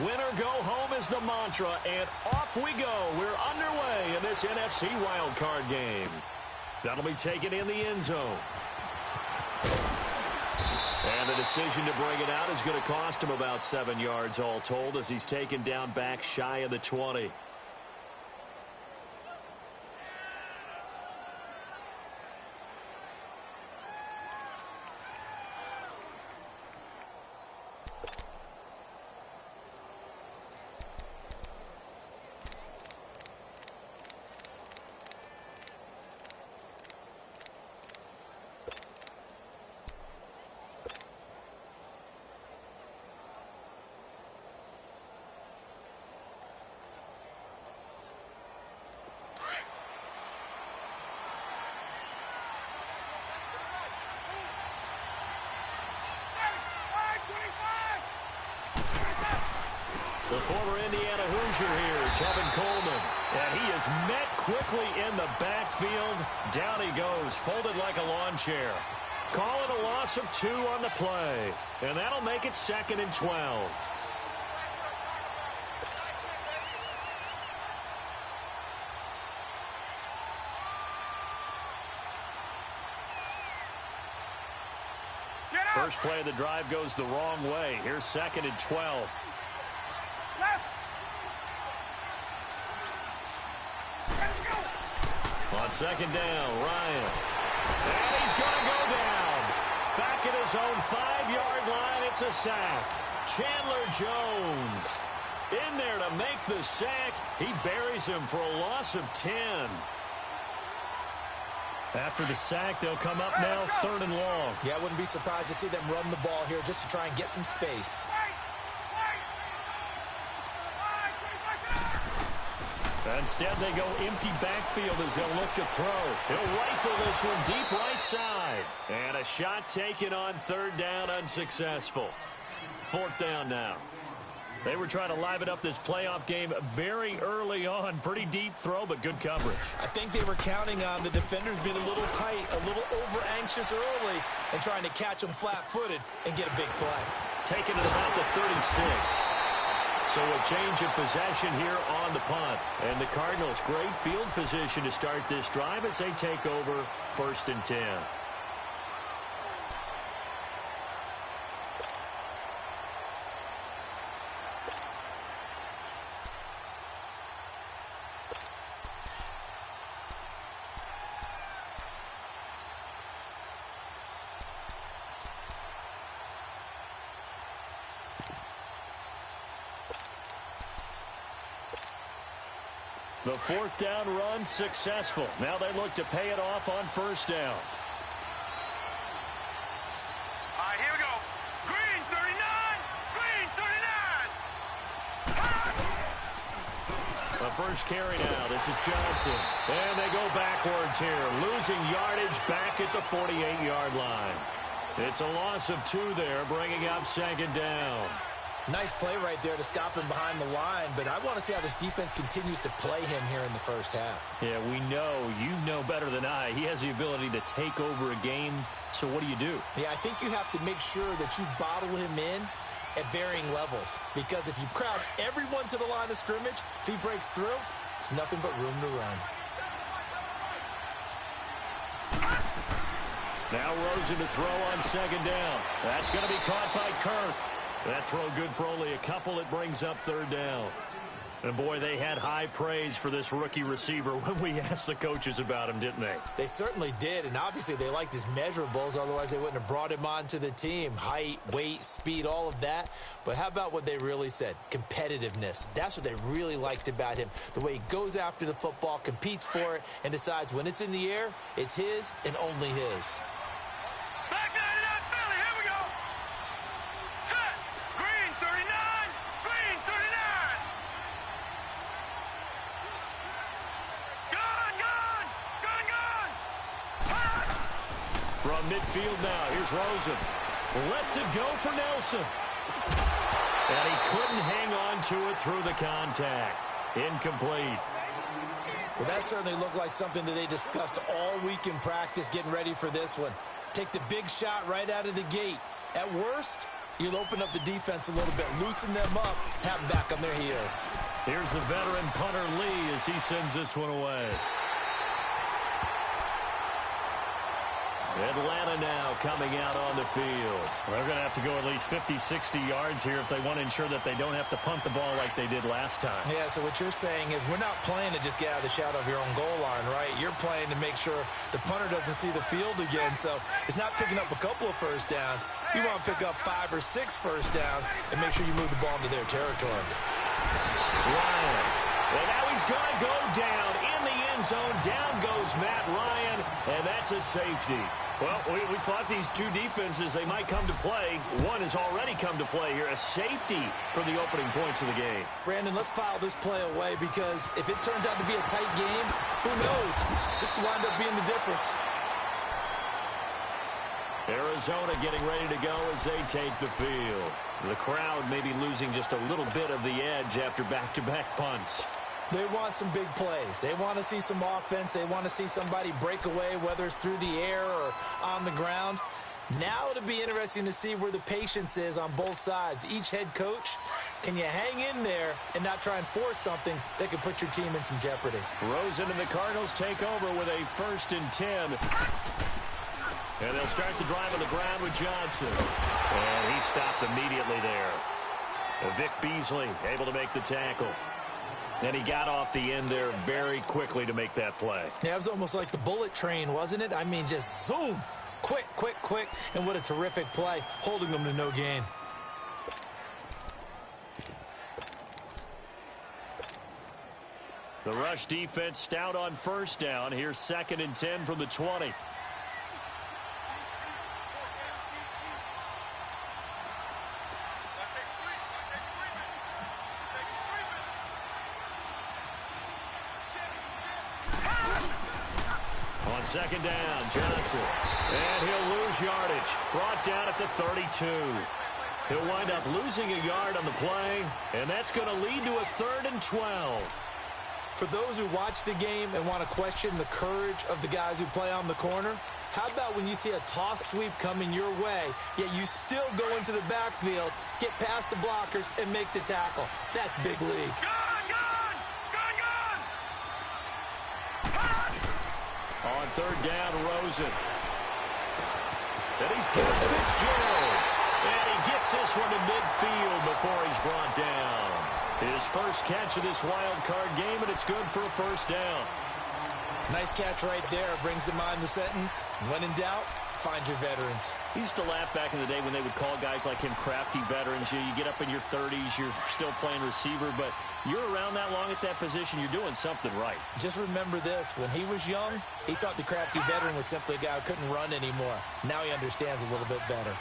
Win or go home is the mantra, and off we go. We're underway in this NFC wildcard game. That'll be taken in the end zone. And the decision to bring it out is going to cost him about 7 yards all told as he's taken down back shy of the 20. The former Indiana Hoosier here, Tevin Coleman. And he is met quickly in the backfield. Down he goes, folded like a lawn chair. Call it a loss of 2 on the play. And that'll make it 2nd and 12. First play of the drive goes the wrong way. Here's 2nd and 12. On 2nd down, Ryan. And he's going to go down. Back at his own 5-yard line, it's a sack. Chandler Jones in there to make the sack. He buries him for a loss of 10. After the sack, they'll come up now 3rd and long. Yeah, I wouldn't be surprised to see them run the ball here just to try and get some space. Instead, they go empty backfield as they'll look to throw. He'll rifle this one deep right side. And a shot taken on 3rd down, unsuccessful. 4th down now. They were trying to liven up this playoff game very early on. Pretty deep throw, but good coverage. I think they were counting on the defenders being a little tight, a little over-anxious early, and trying to catch them flat-footed and get a big play. Taken at about the 36. So a change of possession here on the punt. And the Cardinals, great field position to start this drive as they take over 1st and 10. The 4th down run successful. Now they look to pay it off on 1st down. All right, here we go. Green 39. Green 39. The first carry now. This is Johnson. And they go backwards here. Losing yardage back at the 48-yard line. It's a loss of 2 there, bringing up 2nd down. Nice play right there to stop him behind the line, but I want to see how this defense continues to play him here in the first half. Yeah, we know. You know better than I. He has the ability to take over a game, so what do? Yeah, I think you have to make sure that you bottle him in at varying levels, because if you crowd everyone to the line of scrimmage, if he breaks through, there's nothing but room to run. Now Rosen to throw on 2nd down. That's going to be caught by Kirk. That throw good for only a couple. It brings up 3rd down. And, boy, they had high praise for this rookie receiver when we asked the coaches about him, didn't they? They certainly did, and obviously they liked his measurables. Otherwise, they wouldn't have brought him onto the team. Height, weight, speed, all of that. But how about what they really said? Competitiveness. That's what they really liked about him. The way he goes after the football, competes for it, and decides when it's in the air, it's his and only his. Back 99 Philly. Here we go. Set. Green 39. Green 39. Gun. From midfield now, here's Rosen. Lets it go for Nelson. And he couldn't hang on to it through the contact. Incomplete. Well, that certainly looked like something that they discussed all week in practice getting ready for this one. Take the big shot right out of the gate. At worst, You'll open up the defense a little bit, loosen them up, have them back on their heels. Here's the veteran punter Lee as he sends this one away. Atlanta now coming out on the field. They're going to have to go at least 50, 60 yards here if they want to ensure that they don't have to punt the ball like they did last time. Yeah, so what you're saying is we're not playing to just get out of the shadow of your own goal line, right? You're playing to make sure the punter doesn't see the field again. So it's not picking up a couple of first downs. You want to pick up 5 or 6 first downs and make sure you move the ball into their territory. Ryan. And now he's going to go down in the end zone. Down goes Matt Ryan, and that's a safety. Well, we thought these two defenses, they might come to play. One has already come to play here, a safety for the opening points of the game. Brandon, let's file this play away because if it turns out to be a tight game, who knows? This could wind up being the difference. Arizona getting ready to go as they take the field. The crowd may be losing just a little bit of the edge after back-to-back punts. They want some big plays. They want to see some offense. They want to see somebody break away, whether it's through the air or on the ground. Now it'll be interesting to see where the patience is on both sides. Each head coach, can you hang in there and not try and force something that could put your team in some jeopardy? Rosen and the Cardinals take over with a 1st and 10. And they'll start the drive on the ground with Johnson. And he stopped immediately there. Vic Beasley able to make the tackle. And he got off the end there very quickly to make that play. Yeah, it was almost like the bullet train, wasn't it? I mean, just zoom. Quick, quick, quick. And what a terrific play, holding them to no gain. The rush defense stout on 1st down. Here's 2nd and 10 from the 20. On 2nd down, Johnson. And he'll lose yardage. Brought down at the 32. He'll wind up losing a yard on the play, and that's going to lead to a 3rd and 12. For those who watch the game and want to question the courage of the guys who play on the corner, how about when you see a toss sweep coming your way, yet you still go into the backfield, get past the blockers, and make the tackle? That's big league. On 3rd down, Rosen. And he's got Fitzgerald. And he gets this one to midfield before he's brought down. His first catch of this wild card game, and it's good for a 1st down. Nice catch right there. Brings to mind the sentence, when in doubt, find your veterans. He used to laugh back in the day when they would call guys like him crafty veterans. You get up in your 30s, you're still playing receiver, but you're around that long at that position, you're doing something right. Just remember this. When he was young, he thought the crafty veteran was simply a guy who couldn't run anymore. Now he understands a little bit better.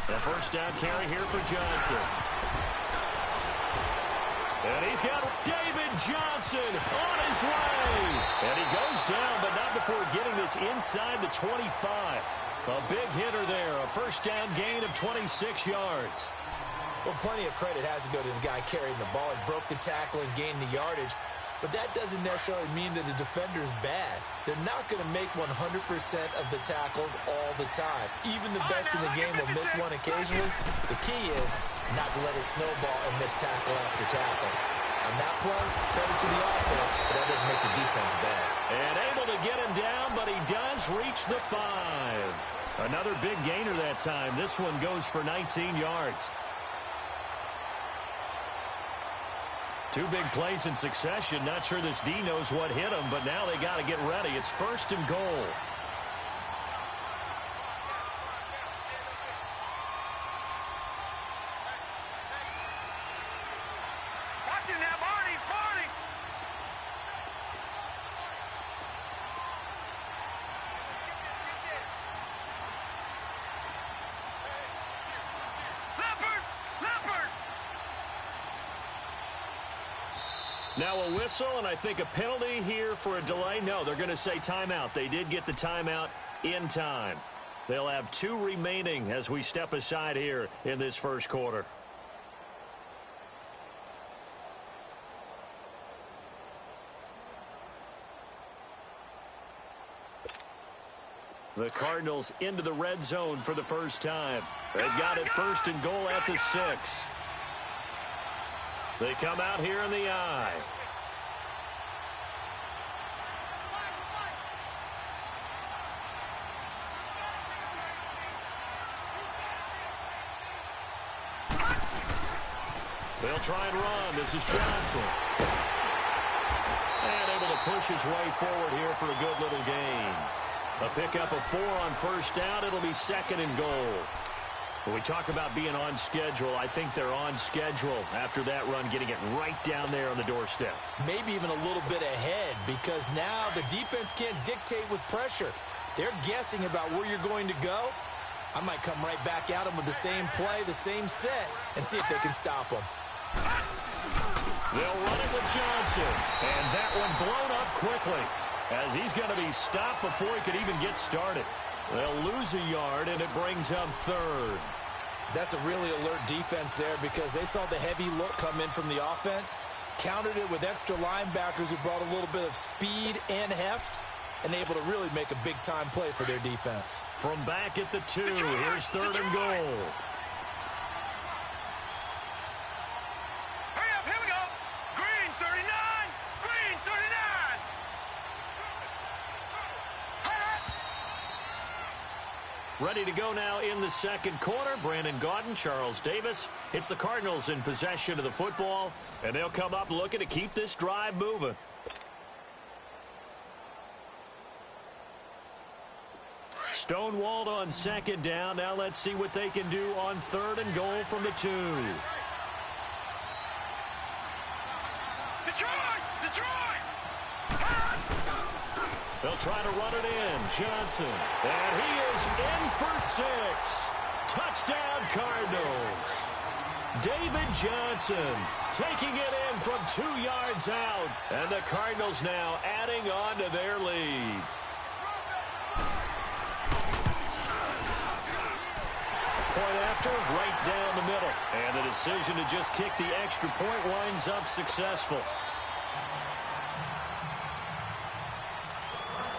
The 1st down carry here for Johnson. And he's got David Johnson on his way. And he goes down, but not before getting this inside the 25. A big hitter there. A 1st down gain of 26 yards. Well, plenty of credit has to go to the guy carrying the ball. He broke the tackle and gained the yardage. But that doesn't necessarily mean that the defender's bad. They're not going to make 100% of the tackles all the time. Even the best in the game will miss one occasionally. The key is not to let it snowball and miss tackle after tackle. On that play, credit to the offense, but that doesn't make the defense bad. And able to get him down, but he does reach the 5. Another big gainer that time. This one goes for 19 yards. 2 big plays in succession. Not sure this D knows what hit him, but now they got to get ready. It's 1st and goal. Watch him now, Barney. Leopard. Now a whistle, and I think a penalty here for a delay. No, they're going to say timeout. They did get the timeout in time. They'll have 2 remaining as we step aside here in this 1st quarter. The Cardinals into the red zone for the first time. They've got it first and goal at the 6. They come out here in the I. They'll try and run. This is Johnson. And able to push his way forward here for a good little gain. A pickup of 4 on first down. It'll be second and goal. When we talk about being on schedule, I think they're on schedule after that run, getting it right down there on the doorstep. Maybe even a little bit ahead, because now the defense can't dictate with pressure. They're guessing about where you're going to go. I might come right back at them with the same play, the same set, and see if they can stop them. They'll run it with Johnson. And that one blown up quickly, as he's going to be stopped before he could even get started. They'll lose a yard, and it brings up third. That's a really alert defense there, because they saw the heavy look come in from the offense, countered it with extra linebackers who brought a little bit of speed and heft, and able to really make a big-time play for their defense. From back at the 2, here's third and goal. Hurry up, here we go. Green 39, green 39. Ready to go now in the second quarter. Brandon Gaudin, Charles Davis. It's the Cardinals in possession of the football, and they'll come up looking to keep this drive moving. Stonewalled on second down. Now let's see what they can do on third and goal from the 2. Detroit! Detroit! They'll try to run it in. Johnson. And he is in for 6. Touchdown, Cardinals. David Johnson taking it in from 2 yards out. And the Cardinals now adding on to their lead. Point after, right down the middle. And the decision to just kick the extra point winds up successful.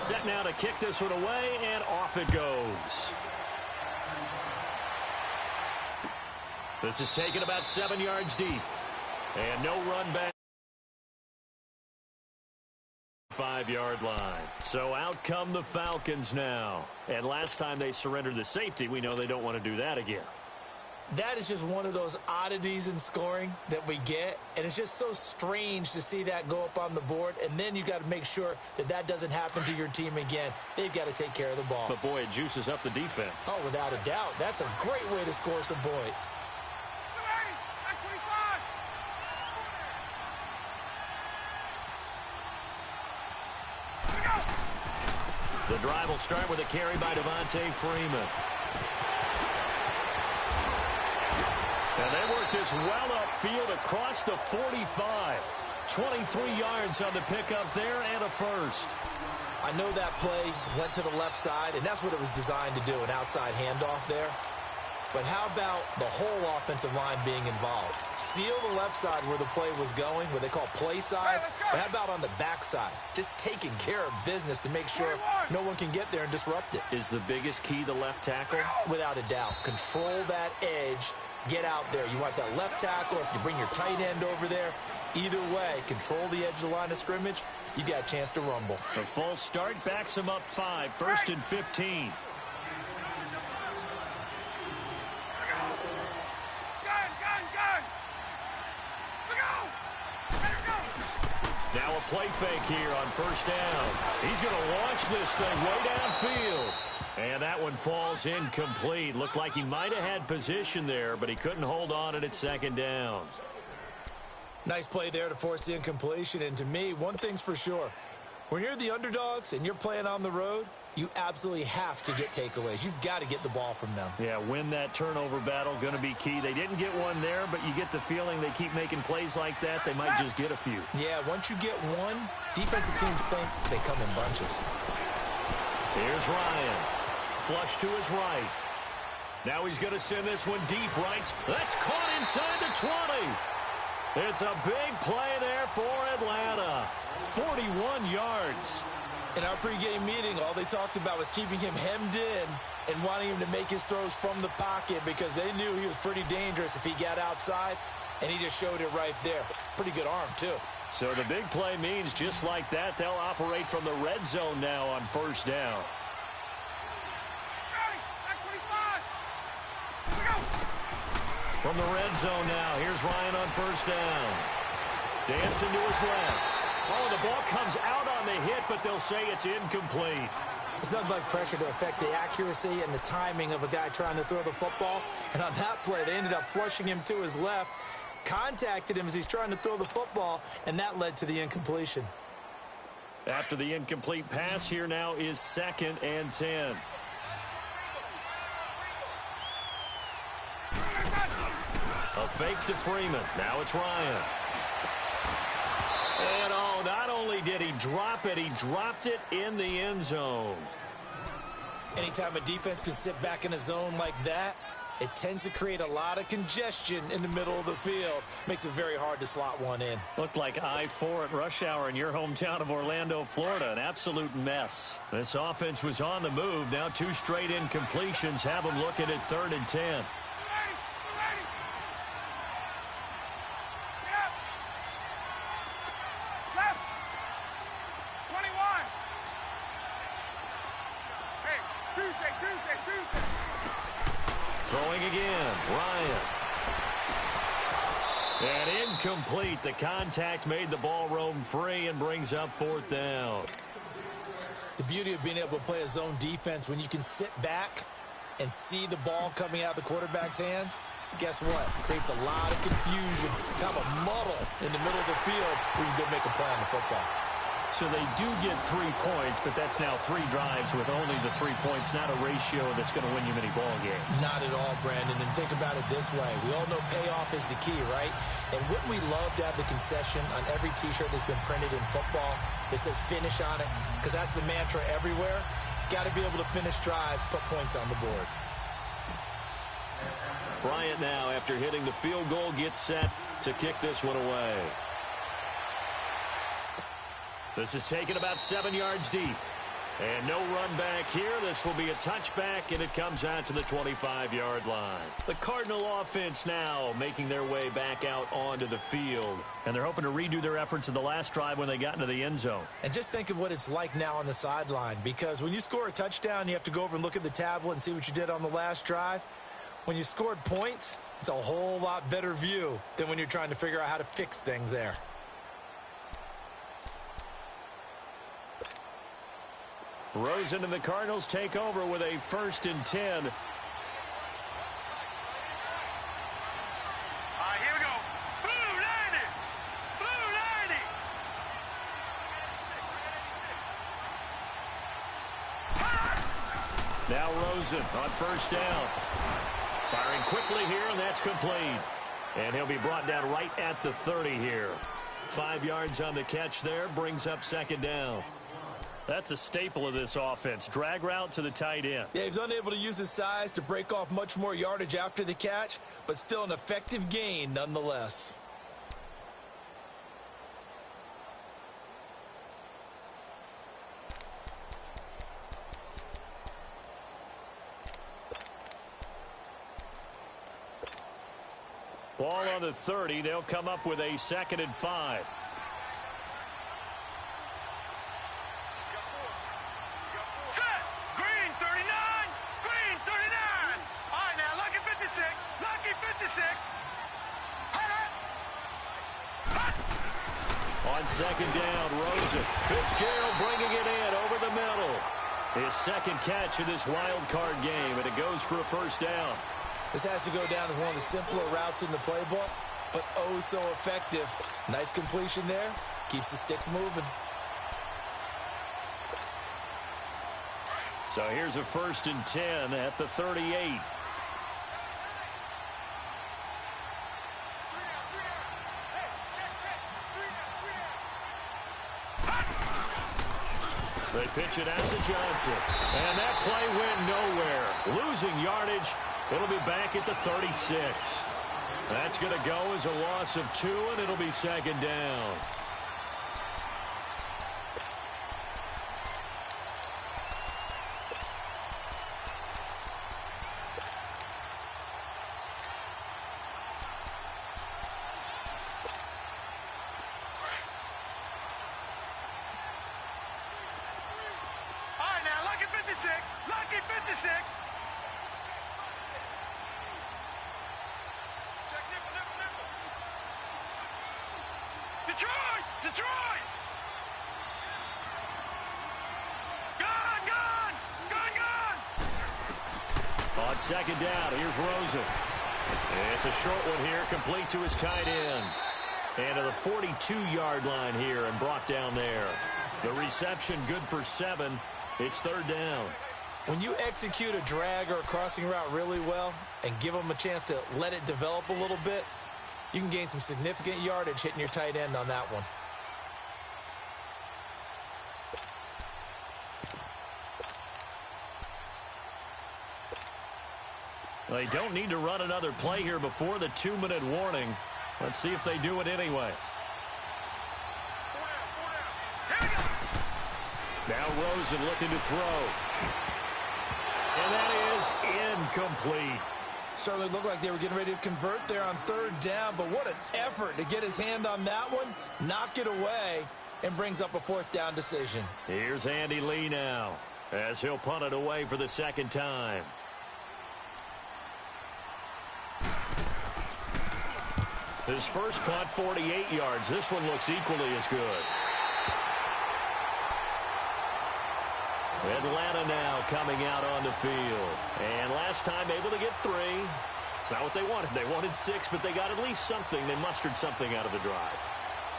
Set now to kick this one away, and off it goes. This is taken about 7 yards deep. And no run back. 5-yard line. So out come the Falcons now. And last time they surrendered the safety, we know they don't want to do that again. That is just one of those oddities in scoring that we get, and it's just so strange to see that go up on the board, and then you got to make sure that that doesn't happen to your team again. They've got to take care of the ball. But, boy, it juices up the defense. Oh, without a doubt. That's a great way to score some points. The drive will start with a carry by Devontae Freeman. And they work this well upfield across the 45. 23 yards on the pickup there and a first. I know that play went to the left side, and that's what it was designed to do, an outside handoff there. But how about the whole offensive line being involved? Seal the left side where the play was going, what they call play side. But how about on the back side? Just taking care of business to make sure no one can get there and disrupt it. Is the biggest key the left tackle? Without a doubt. Control that edge. Get out there. You want that left tackle. If you bring your tight end over there, either way, control the edge of the line of scrimmage, you got a chance to rumble. A false start backs them up 5. First and 15. Now a play fake here on first down. He's going to launch this thing way downfield. And that one falls incomplete. Looked like he might have had position there, but he couldn't hold on at second down. Nice play there to force the incompletion. And to me, one thing's for sure. When you're the underdogs and you're playing on the road, you absolutely have to get takeaways. You've got to get the ball from them. Yeah, win that turnover battle, going to be key. They didn't get one there, but you get the feeling they keep making plays like that, they might just get a few. Yeah, once you get one, defensive teams think they come in bunches. Here's Ryan. Flush to his right. Now he's going to send this one deep right. That's caught inside the 20. It's a big play there for Atlanta. 41 yards. In our pregame meeting, all they talked about was keeping him hemmed in and wanting him to make his throws from the pocket because they knew he was pretty dangerous if he got outside, and he just showed it right there. Pretty good arm, too. So the big play means just like that, they'll operate from the red zone now on first down. From the red zone now, here's Ryan on first down. Dancing to his left. Oh, the ball comes out on the hit, but they'll say it's incomplete. It's nothing like pressure to affect the accuracy and the timing of a guy trying to throw the football. And on that play, they ended up flushing him to his left, contacted him as he's trying to throw the football, and that led to the incompletion. After the incomplete pass, here now is 2nd and 10. A fake to Freeman. Now it's Ryan. And oh, not only did he drop it, he dropped it in the end zone. Anytime a defense can sit back in a zone like that, it tends to create a lot of congestion in the middle of the field. Makes it very hard to slot one in. Looked like I-4 at rush hour in your hometown of Orlando, Florida. An absolute mess. This offense was on the move. Now 2 straight incompletions have them looking at 3rd and 10. Throwing again, Ryan. And incomplete. The contact made the ball roam free and brings up 4th down. The beauty of being able to play a zone defense when you can sit back and see the ball coming out of the quarterback's hands, guess what? It creates a lot of confusion, kind of a muddle in the middle of the field where you can go make a play on the football. So they do get 3 points, but that's now 3 drives with only the 3 points, not a ratio that's going to win you many ball games. Not at all, Brandon. And think about it this way. We all know payoff is the key, right? And wouldn't we love to have the concession on every T-shirt that's been printed in football that says finish on it? Because that's the mantra everywhere. Got to be able to finish drives, put points on the board. Bryant now, after hitting the field goal, gets set to kick this one away. This is taken about 7 yards deep. And no run back here. This will be a touchback, and it comes out to the 25-yard line. The Cardinal offense now making their way back out onto the field. And they're hoping to redo their efforts in the last drive when they got into the end zone. And just think of what it's like now on the sideline. Because when you score a touchdown, you have to go over and look at the tablet and see what you did on the last drive. When you scored points, it's a whole lot better view than when you're trying to figure out how to fix things there. Rosen and the Cardinals take over with a 1st and 10. All right, here we go. Blue 90. Blue 90. Now Rosen on 1st down. Firing quickly here, and that's complete. And he'll be brought down right at the 30 here. 5 yards on the catch there, brings up 2nd down. That's a staple of this offense. Drag route to the tight end. Yeah, he's unable to use his size to break off much more yardage after the catch, but still an effective gain nonetheless. Ball on the 30. They'll come up with a 2nd and 5. On 2nd down, Rosen. Fitzgerald bringing it in over the middle. His 2nd catch of this wild card game, and it goes for a 1st down. This has to go down as one of the simpler routes in the playbook, but oh so effective. Nice completion there. Keeps the sticks moving. So here's a 1st and 10 at the 38. They pitch it out to Johnson. And that play went nowhere. Losing yardage. It'll be back at the 36. That's going to go as a loss of 2, and it'll be 2nd down. 6. Detroit! Detroit! Gone! Gone! Gone! Gone! On second down, here's Rosen. It's a short one here, complete to his tight end. And to the 42-yard line here and brought down there. The reception good for 7. It's third down. When you execute a drag or a crossing route really well and give them a chance to let it develop a little bit, you can gain some significant yardage hitting your tight end on that one. They don't need to run another play here before the 2-minute warning. Let's see if they do it anyway. Now Rosen looking to throw. And that is incomplete. Certainly looked like they were getting ready to convert there on third down, but what an effort to get his hand on that one, knock it away, and brings up a fourth down decision. Here's Andy Lee now as he'll punt it away for the second time. His first punt, 48 yards. This one looks equally as good. Atlanta now coming out on the field. And last time able to get 3. It's not what they wanted. They wanted 6, but they got at least something. They mustered something out of the drive.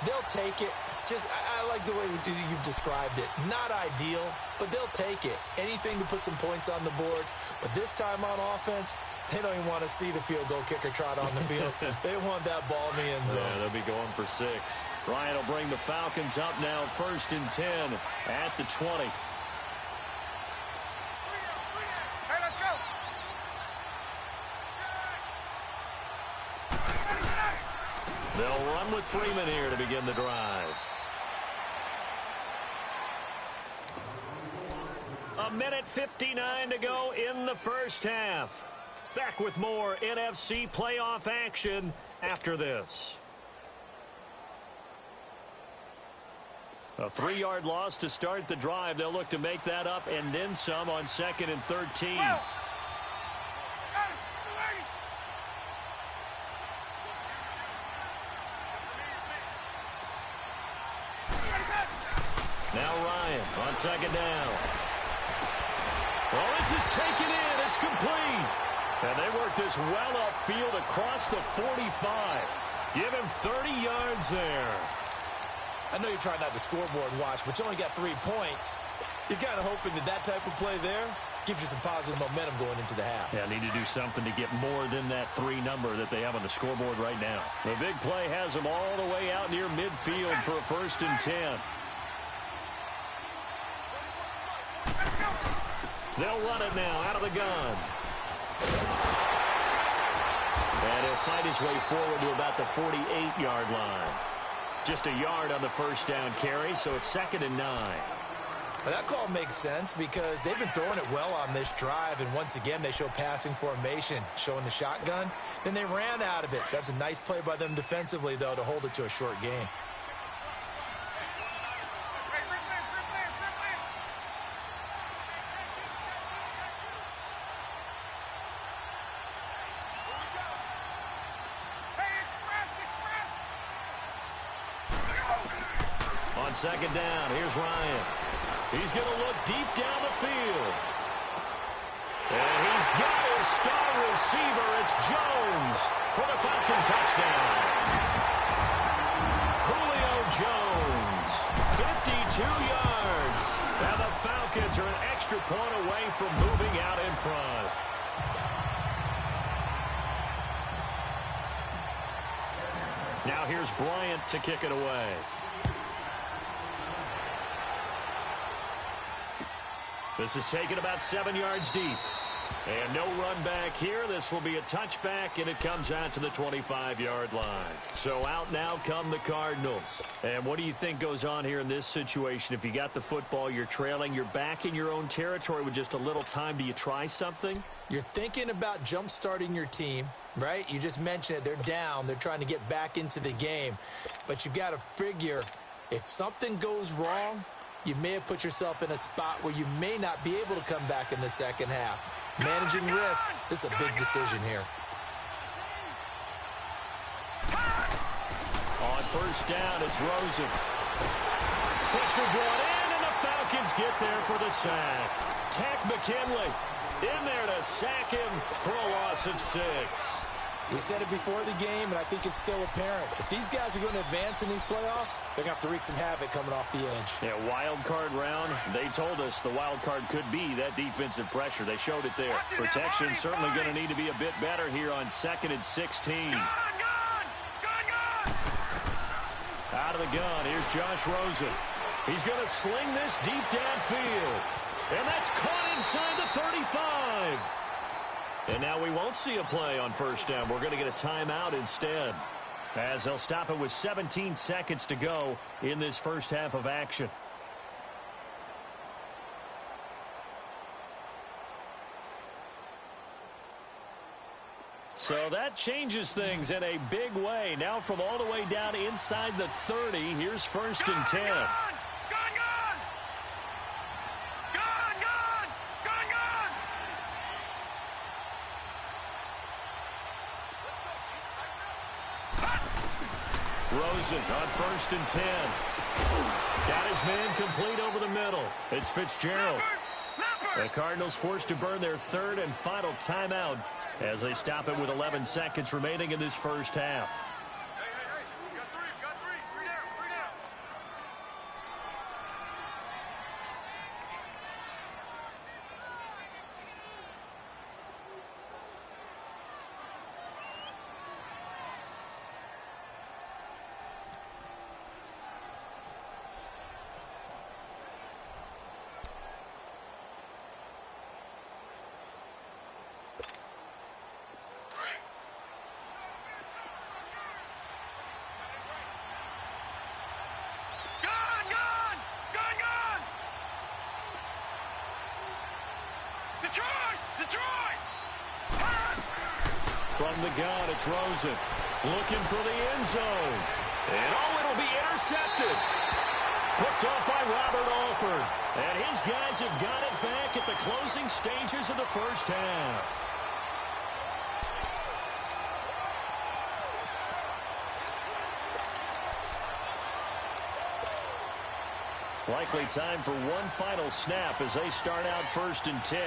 They'll take it. I like the way you've described it. Not ideal, but they'll take it. Anything to put some points on the board. But this time on offense, they don't even want to see the field goal kicker trot on the field. They want that ball in the end zone. Yeah, they'll be going for 6. Ryan will bring the Falcons up now, 1st and 10 at the 20. Hey, let's go! They'll run with Freeman here to begin the drive. A minute 59 to go in the first half. Back with more NFC playoff action after this. A 3-yard loss to start the drive. They'll look to make that up and then some on 2nd and 13. Now Ryan on 2nd down. Well, this is taken in. It's complete. And they work this well upfield across the 45. Give him 30 yards there. I know you're trying not to scoreboard watch, but you only got 3 points. You're kind of hoping that type of play there gives you some positive momentum going into the half. Yeah, need to do something to get more than that 3 number that they have on the scoreboard right now. The big play has them all the way out near midfield for a 1st and 10. They'll run it now out of the gun. And he'll fight his way forward to about the 48-yard line. Just a yard on the first down carry, so it's 2nd and 9. Well, that call makes sense because they've been throwing it well on this drive, and once again they show passing formation, showing the shotgun. Then they ran out of it. That's a nice play by them defensively, though, to hold it to a short gain. On 2nd down, here's Ryan. He's going to look deep down the field. And he's got his star receiver. It's Jones for the Falcon touchdown. Julio Jones, 52 yards. And the Falcons are an extra point away from moving out in front. Now here's Bryant to kick it away. This is taken about 7 yards deep. And no run back here. This will be a touchback, and it comes out to the 25-yard line. So out now come the Cardinals. And what do you think goes on here in this situation? If you got the football, you're trailing, you're back in your own territory with just a little time. Do you try something? You're thinking about jump-starting your team, right? You just mentioned it. They're down. They're trying to get back into the game. But you've got to figure if something goes wrong, you may have put yourself in a spot where you may not be able to come back in the second half. Managing risk, this is a big decision here. On first down, it's Rosen. Pressure brought in, and the Falcons get there for the sack. Tack McKinley in there to sack him for a loss of 6. We said it before the game, and I think it's still apparent. If these guys are going to advance in these playoffs, they're going to have to wreak some havoc coming off the edge. Yeah, wild card round. They told us the wild card could be that defensive pressure. They showed it there. Protection certainly going to need to be a bit better here on 2nd and 16. Out of the gun, here's Josh Rosen. He's going to sling this deep downfield. And that's caught inside the 35. And now we won't see a play on first down. We're going to get a timeout instead, as they'll stop it with 17 seconds to go in this first half of action. So that changes things in a big way. Now from all the way down inside the 30, here's 1st and 10. Rosen on 1st and 10. Got his man complete over the middle. It's Fitzgerald. The Cardinals forced to burn their 3rd and final timeout as they stop it with 11 seconds remaining in this first half. We got three. Three down. Detroit! From the gun, it's Rosen. Looking for the end zone. And it'll be intercepted. Picked off by Robert Alford. And his guys have got it back at the closing stages of the first half. Likely time for one final snap as they start out 1st and 10.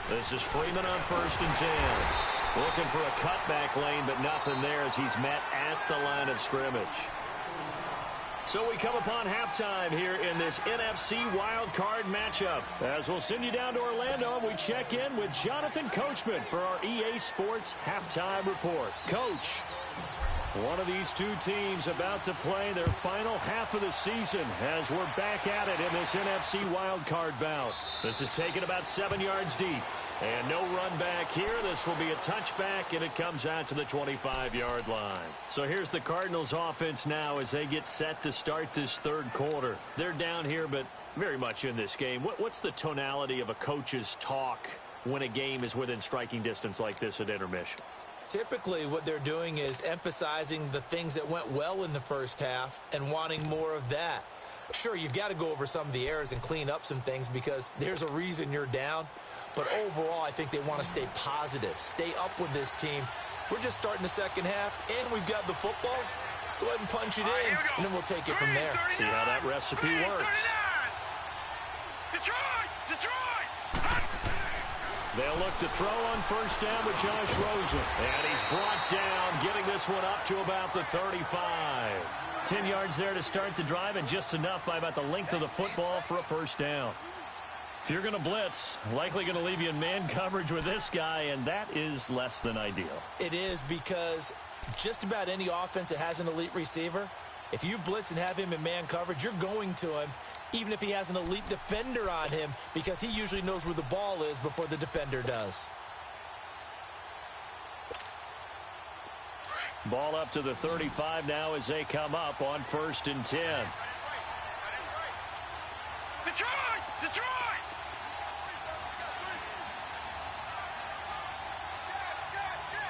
This is Freeman on 1st and 10. Looking for a cutback lane, but nothing there as he's met at the line of scrimmage. So we come upon halftime here in this NFC wildcard matchup. As we'll send you down to Orlando, and we check in with Jonathan Coachman for our EA Sports Halftime Report. Coach, one of these two teams about to play their final half of the season as we're back at it in this NFC wildcard bout. This is taken about 7 yards deep. And no run back here. This will be a touchback, and it comes out to the 25-yard line. So here's the Cardinals offense now as they get set to start this third quarter. They're down here, but very much in this game. What's the tonality of a coach's talk when a game is within striking distance like this at intermission? Typically, what they're doing is emphasizing the things that went well in the first half and wanting more of that. Sure, you've got to go over some of the errors and clean up some things because there's a reason you're down. But overall, I think they want to stay positive, stay up with this team. We're just starting the second half, and we've got the football. Let's go ahead and punch it in, and then we'll take it from there. See how that recipe works. Detroit! They'll look to throw on first down with Josh Rosen. And he's brought down, getting this one up to about the 35. 10 yards there to start the drive, and just enough by about the length of the football for a first down. If you're going to blitz, likely going to leave you in man coverage with this guy, and that is less than ideal. It is because just about any offense that has an elite receiver, if you blitz and have him in man coverage, you're going to him, even if he has an elite defender on him, because he usually knows where the ball is before the defender does. Ball up to the 35 now as they come up on 1st and 10. Detroit!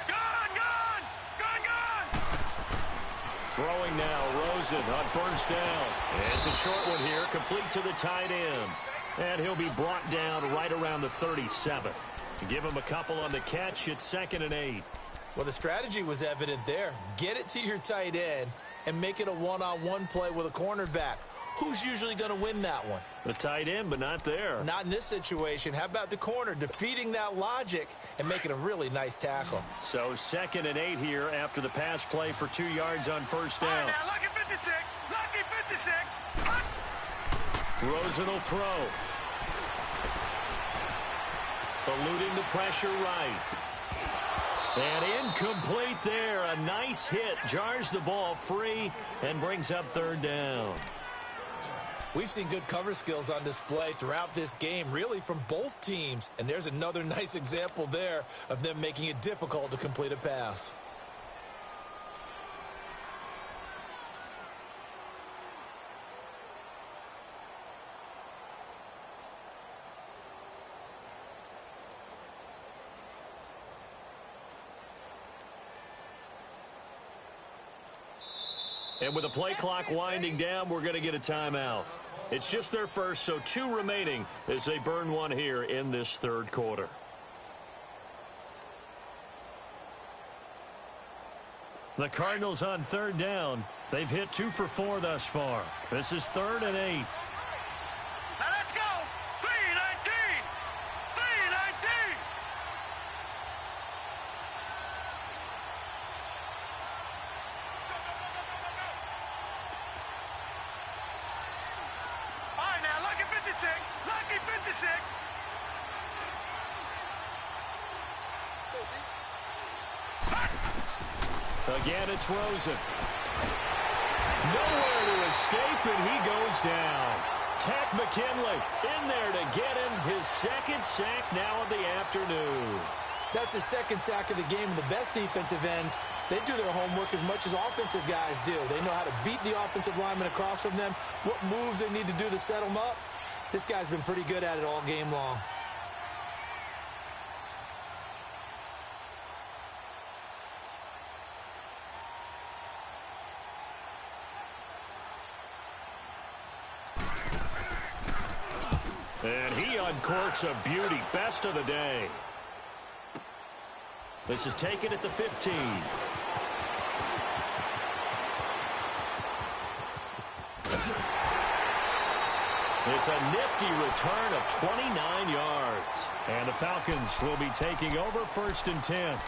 Gun! Throwing now, Rosen on first down. And it's a short one here, complete to the tight end. And he'll be brought down right around the 37. Give him a couple on the catch. It's 2nd and 8. Well, the strategy was evident there. Get it to your tight end and make it a one-on-one play with a cornerback. Who's usually going to win that one? The tight end, but not there. Not in this situation. How about the corner defeating that logic and making a really nice tackle? So 2nd and 8 here after the pass play for 2 yards on first down. All right, now, lucky 56. Lucky 56. Rosen will throw. Eluding the pressure right. And incomplete there. A nice hit. Jars the ball free and brings up 3rd down. We've seen good cover skills on display throughout this game, really from both teams. And there's another nice example there of them making it difficult to complete a pass. And with the play clock winding down, we're going to get a timeout. It's just their first, so 2 remaining as they burn one here in this 3rd quarter. The Cardinals on 3rd down. They've hit 2 for 4 thus far. This is 3rd and 8. Now let's go. 3-19. 3-19. All right, now, lucky 56. Lucky 56. Again, it's Rosen. Nowhere to escape, and he goes down. Tack McKinley in there to get him his 2nd sack now of the afternoon. That's his 2nd sack of the game. And the best defensive ends, they do their homework as much as offensive guys do. They know how to beat the offensive lineman across from them, what moves they need to do to set them up. This guy's been pretty good at it all game long. And he uncorks a beauty. Best of the day. This is taken at the 15. It's a nifty return of 29 yards. And the Falcons will be taking over 1st and 10.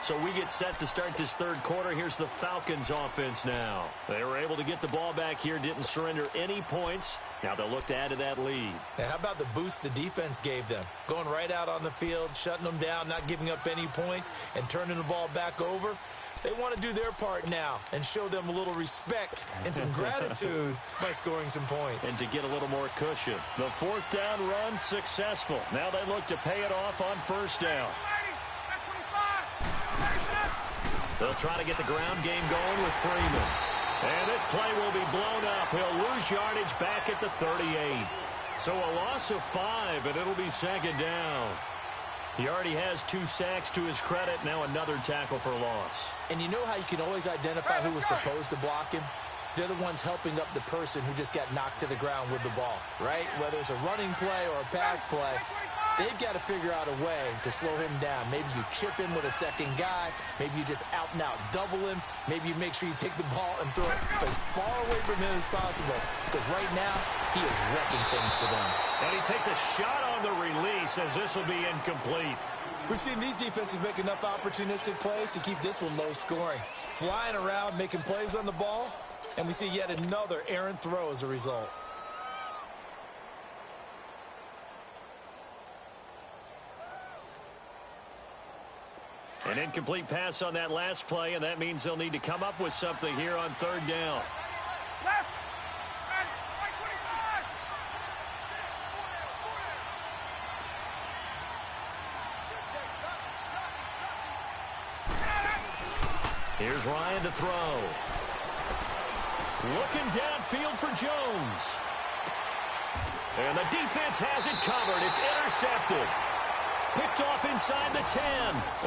So we get set to start this 3rd quarter. Here's the Falcons offense now. They were able to get the ball back here, didn't surrender any points. Now they'll look to add to that lead. Now, how about the boost the defense gave them? Going right out on the field, shutting them down, not giving up any points, and turning the ball back over. They want to do their part now and show them a little respect and some gratitude by scoring some points. And to get a little more cushion. The 4th down run successful. Now they look to pay it off on 1st down. They'll try to get the ground game going with Freeman. And this play will be blown up. He'll lose yardage back at the 38. So a loss of 5, and it'll be 2nd down. He already has 2 sacks to his credit. Now another tackle for loss. And you know how you can always identify who was supposed to block him? They're the ones helping up the person who just got knocked to the ground with the ball, right? Whether it's a running play or a pass play, they've got to figure out a way to slow him down. Maybe you chip him with a 2nd guy. Maybe you just out-and-out double him. Maybe you make sure you take the ball and throw it as far away from him as possible. Because right now, he is wrecking things for them. And he takes a shot on the release as this will be incomplete. We've seen these defenses make enough opportunistic plays to keep this one low scoring. Flying around, making plays on the ball, and we see yet another errant throw as a result. An incomplete pass on that last play, and that means they'll need to come up with something here on 3rd down. Left. Here's Ryan to throw. Looking downfield for Jones. And the defense has it covered. It's intercepted. Picked off inside the 10.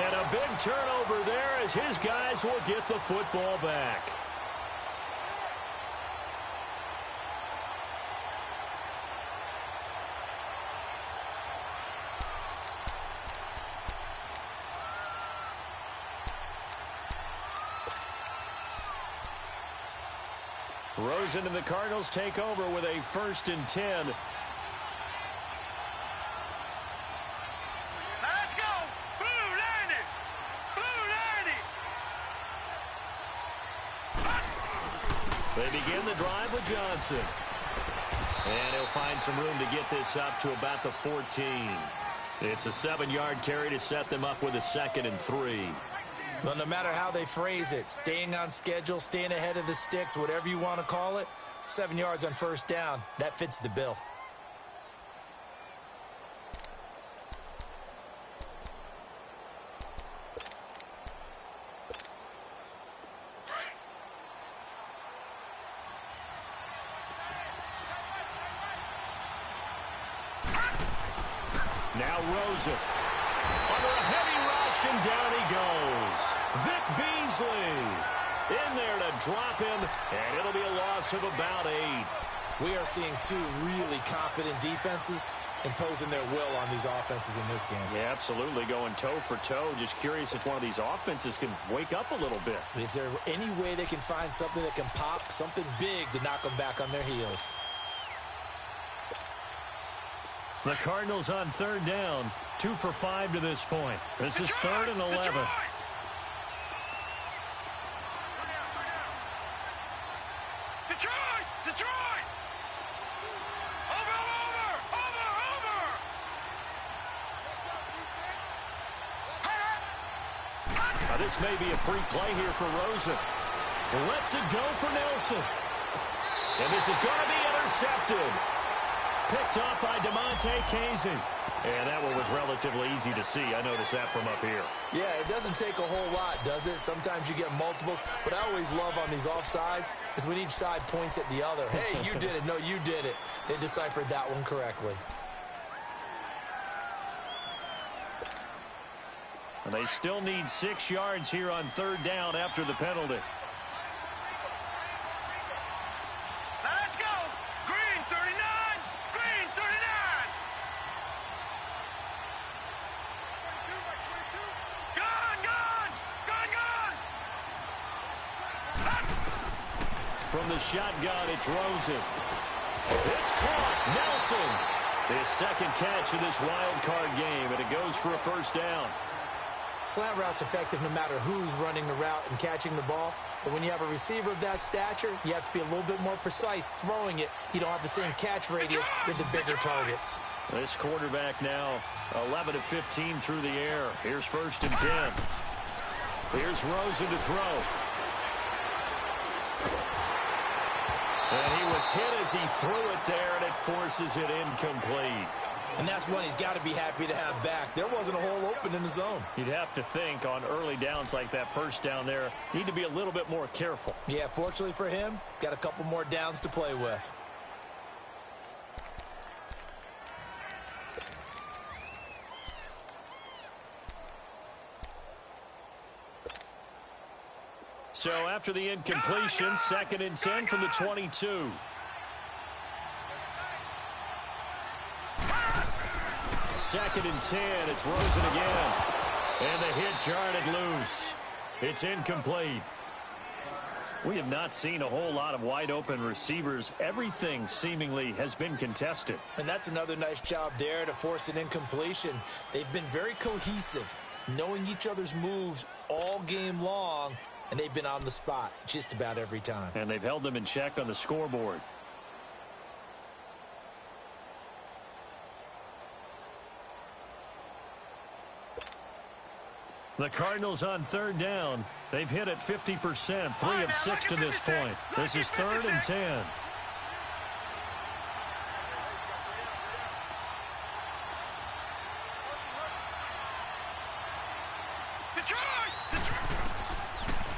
And a big turnover there as his guys will get the football back. Rosen and the Cardinals take over with a 1st and 10. Let's go! Blue 90! Blue 90! They begin the drive with Johnson. And he'll find some room to get this up to about the 14. It's a 7-yard carry to set them up with a 2nd and 3. Well, no matter how they phrase it, staying on schedule, staying ahead of the sticks, whatever you want to call it, 7 yards on 1st down, that fits the bill. Now Rosen. Under a heavy rush, and down he goes. Vic Beasley in there to drop him, and it'll be a loss of about 8. We are seeing two really confident defenses imposing their will on these offenses in this game. Yeah, absolutely, going toe for toe. Just curious if one of these offenses can wake up a little bit. Is there any way they can find something that can pop, something big to knock them back on their heels? The Cardinals on 3rd down, 2 for 5 to this point. This is 3rd and 11. Detroit! Detroit! Detroit! Over! Now, this may be a free play here for Rosen. Lets it go for Nelson. And this is going to be intercepted. Picked up by DeMonte Casey. And that one was relatively easy to see. I noticed that from up here. Yeah, it doesn't take a whole lot, does it? Sometimes you get multiples. What I always love on these offsides is when each side points at the other. Hey, you did it. No, you did it. They deciphered that one correctly. And they still need 6 yards here on 3rd down after the penalty. Let's go! Green 39! Green 39! Gone! From the shotgun, it's Rosen. It's caught. Nelson. His 2nd catch of this wild card game, and it goes for a 1st down. Slant route's effective no matter who's running the route and catching the ball. But when you have a receiver of that stature, you have to be a little bit more precise throwing it. You don't have the same catch radius with the bigger targets. This quarterback now 11 of 15 through the air. Here's 1st and 10. Here's Rosen to throw. And he was hit as he threw it there, and it forces it incomplete. And that's one he's got to be happy to have back. There wasn't a hole open in the zone. You'd have to think on early downs like that 1st down there, need to be a little bit more careful. Yeah, fortunately for him, got a couple more downs to play with. So after the incompletion, 2nd and 10 from the 22. Second and 10. It's Rosen again. And the hit jarred it loose. It's incomplete. We have not seen a whole lot of wide-open receivers. Everything seemingly has been contested. And that's another nice job there to force an incompletion. They've been very cohesive, knowing each other's moves all game long, and they've been on the spot just about every time. And they've held them in check on the scoreboard. The Cardinals on 3rd down. They've hit it 50%, 3 of 6 to this point. This is 3rd and 10.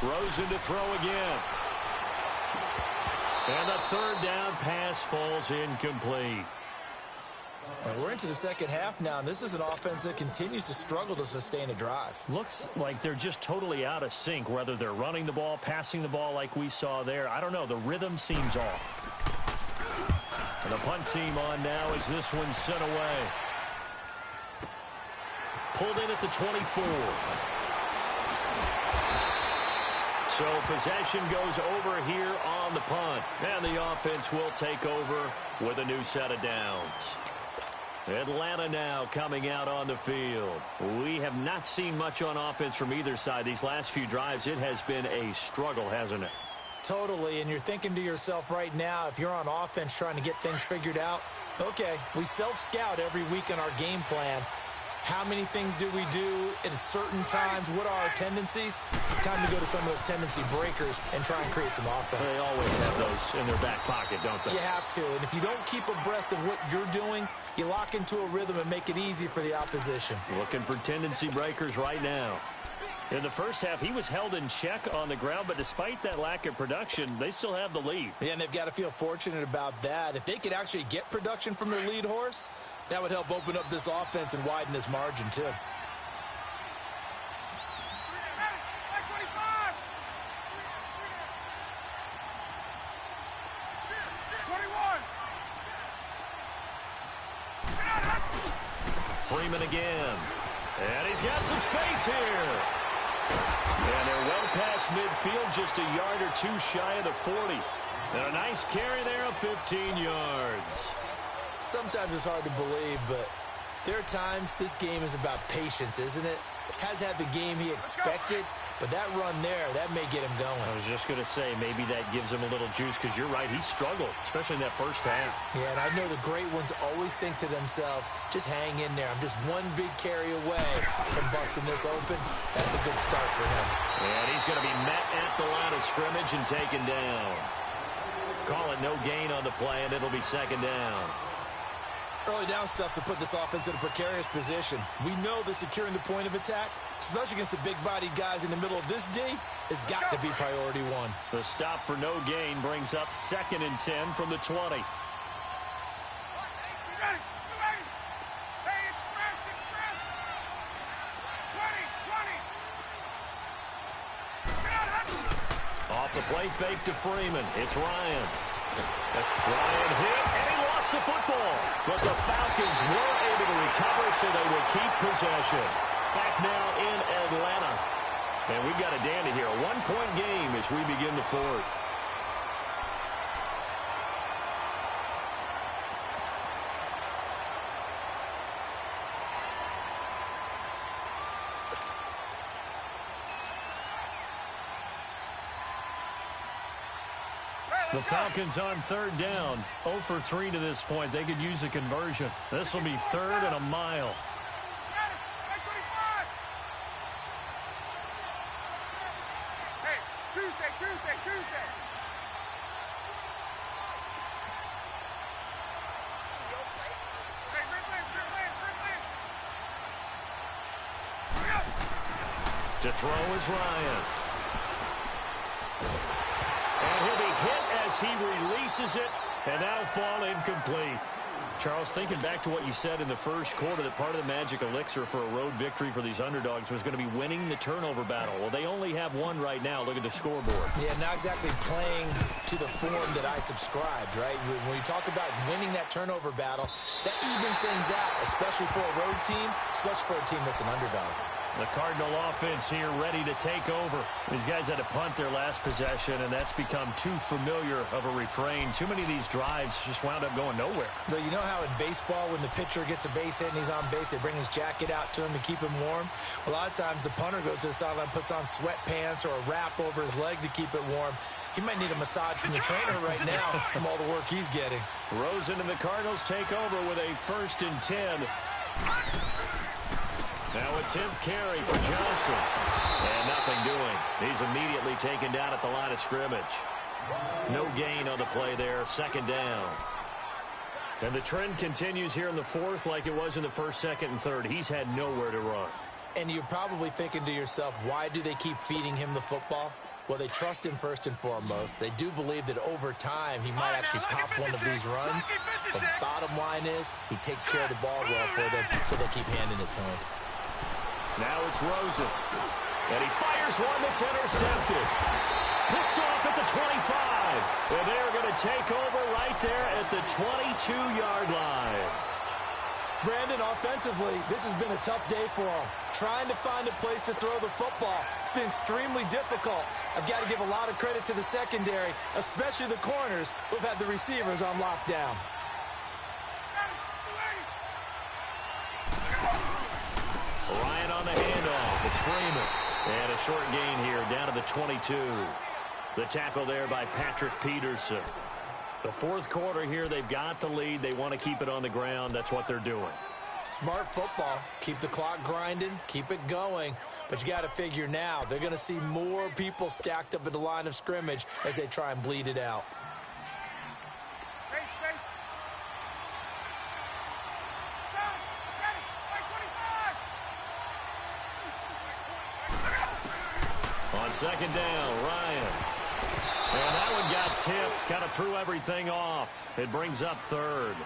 Rosen to throw again. And the 3rd down pass falls incomplete. And we're into the second half now, and this is an offense that continues to struggle to sustain a drive. Looks like they're just totally out of sync, whether they're running the ball, passing the ball like we saw there. I don't know. The rhythm seems off. And the punt team on now as this one's sent away. Pulled in at the 24. So possession goes over here on the punt. And the offense will take over with a new set of downs. Atlanta now coming out on the field. We have not seen much on offense from either side. These last few drives, it has been a struggle, hasn't it? Totally, and you're thinking to yourself right now, if you're on offense trying to get things figured out, okay, we self-scout every week in our game plan. How many things do we do at certain times? What are our tendencies? Time to go to some of those tendency breakers and try and create some offense. They always have those in their back pocket, don't they? You have to, and if you don't keep abreast of what you're doing, you lock into a rhythm and make it easy for the opposition. Looking for tendency breakers right now. In the first half, he was held in check on the ground, but despite that lack of production, they still have the lead. Yeah, and they've got to feel fortunate about that. If they could actually get production from their lead horse, that would help open up this offense and widen this margin, too. Freeman again. And he's got some space here. And they're well past midfield, just a yard or two shy of the 40. And a nice carry there of 15 yards. Sometimes it's hard to believe, but there are times this game is about patience, isn't it? Has had the game he expected, but that run there, that may get him going. I was just going to say, maybe that gives him a little juice, because you're right, he struggled, especially in that first half. Yeah, and I know the great ones always think to themselves, just hang in there. I'm just one big carry away from busting this open. That's a good start for him. And he's going to be met at the line of scrimmage and taken down. Call it no gain on the play, and it'll be second down. Early down stuff to put this offense in a precarious position. We know that securing the point of attack, especially against the big-bodied guys in the middle of this D, has got to be priority one. The stop for no gain brings up 2nd and 10 from the 20. Off the play fake to Freeman. It's Ryan. Ryan hit, and he lost the football. But the Falcons were able to recover, so they will keep possession. Back now in Atlanta. And we've got a dandy here. A 1-point game as we begin the fourth. The Falcons on 3rd down. 0 for 3 to this point. They could use a conversion. This will be 3rd and a mile. Hey, Tuesday. To throw is Ryan. And he'll be hit as he releases it, and that'll fall incomplete. Charles, thinking back to what you said in the first quarter, that part of the magic elixir for a road victory for these underdogs was going to be winning the turnover battle. Well, they only have one right now. Look at the scoreboard. Yeah, not exactly playing to the form that I subscribed, right? When you talk about winning that turnover battle, that evens things out, especially for a road team, especially for a team that's an underdog. The Cardinal offense here ready to take over. These guys had to punt their last possession, and that's become too familiar of a refrain. Too many of these drives just wound up going nowhere. But you know how in baseball, when the pitcher gets a base hit and he's on base, they bring his jacket out to him to keep him warm? A lot of times the punter goes to the sideline, puts on sweatpants or a wrap over his leg to keep it warm. He might need a massage from the trainer right now from all the work he's getting. Rosen and the Cardinals take over with a 1st and 10. Now a 10th carry for Johnson. And nothing doing. He's immediately taken down at the line of scrimmage. No gain on the play there. 2nd down. And the trend continues here in the 4th like it was in the 1st, 2nd, and 3rd. He's had nowhere to run. And you're probably thinking to yourself, why do they keep feeding him the football? Well, they trust him first and foremost. They do believe that over time he might actually pop one of these runs. But the bottom line is he takes care of the ball well for them, so they'll keep handing it to him. Now it's Rosen. And he fires one that's intercepted. Picked off at the 25. And they're going to take over right there at the 22-yard line. Brandon, offensively, this has been a tough day for him. Trying to find a place to throw the football. It's been extremely difficult. I've got to give a lot of credit to the secondary, especially the corners who've had the receivers on lockdown. Ryan on the handoff. It's Freeman. And a short gain here down to the 22. The tackle there by Patrick Peterson. The fourth quarter here, they've got the lead. They want to keep it on the ground. That's what they're doing. Smart football. Keep the clock grinding. Keep it going. But you got to figure now, they're going to see more people stacked up at the line of scrimmage as they try and bleed it out. On second down, Ryan. And that one got tipped, kind of threw everything off. It brings up third.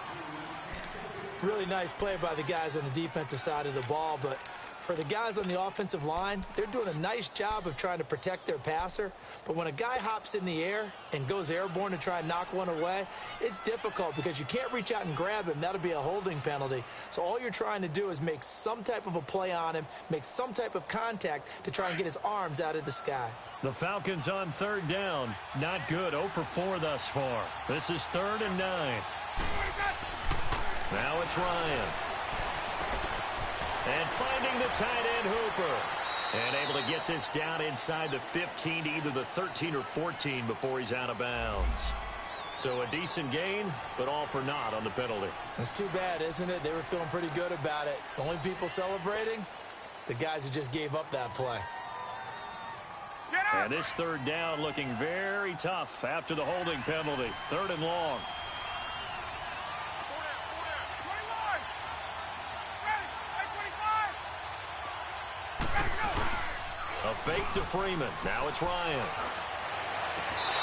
Really nice play by the guys on the defensive side of the ball, but for the guys on the offensive line, they're doing a nice job of trying to protect their passer. But when a guy hops in the air and goes airborne to try and knock one away, it's difficult because you can't reach out and grab him. That'll be a holding penalty. So all you're trying to do is make some type of a play on him, make some type of contact to try and get his arms out of the sky. The Falcons on third down. Not good. 0 for 4 thus far. This is 3rd and 9. Now it's Ryan. And finding the tight end, Hooper. And able to get this down inside the 15 to either the 13 or 14 before he's out of bounds. So a decent gain, but all for naught on the penalty. It's too bad, isn't it? They were feeling pretty good about it. The only people celebrating, the guys who just gave up that play. And this third down looking very tough after the holding penalty. 3rd and long. A fake to Freeman. Now it's Ryan.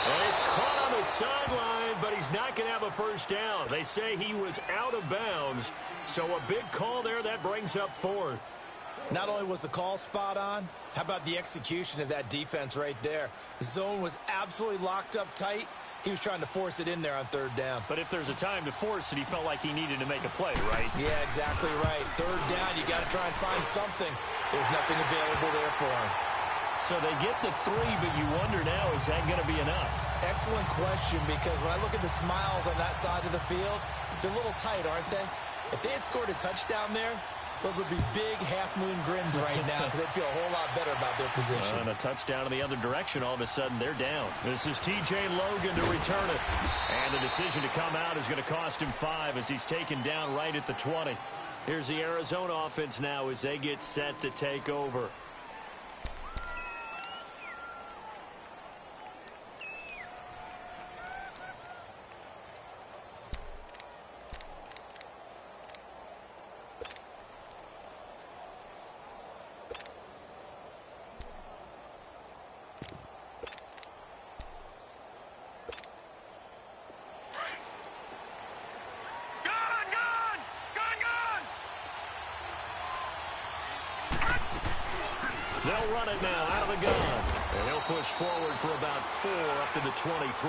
And he's caught on the sideline, but he's not going to have a first down. They say he was out of bounds. So a big call there. That brings up 4th. Not only was the call spot on, how about the execution of that defense right there? The zone was absolutely locked up tight. He was trying to force it in there on 3rd down. But if there's a time to force it, he felt like he needed to make a play, right? Yeah, exactly right. 3rd down, you got to try and find something. There's nothing available there for him. So they get the 3, but you wonder now, is that going to be enough? Excellent question, because when I look at the smiles on that side of the field, they're a little tight, aren't they? If they had scored a touchdown there, those would be big half-moon grins right now because they'd feel a whole lot better about their position. And a touchdown in the other direction, all of a sudden they're down. This is T.J. Logan to return it. And the decision to come out is going to cost him 5 as he's taken down right at the 20. Here's the Arizona offense now as they get set to take over. They'll run it now out of the gun. And he'll push forward for about 4 up to the 23.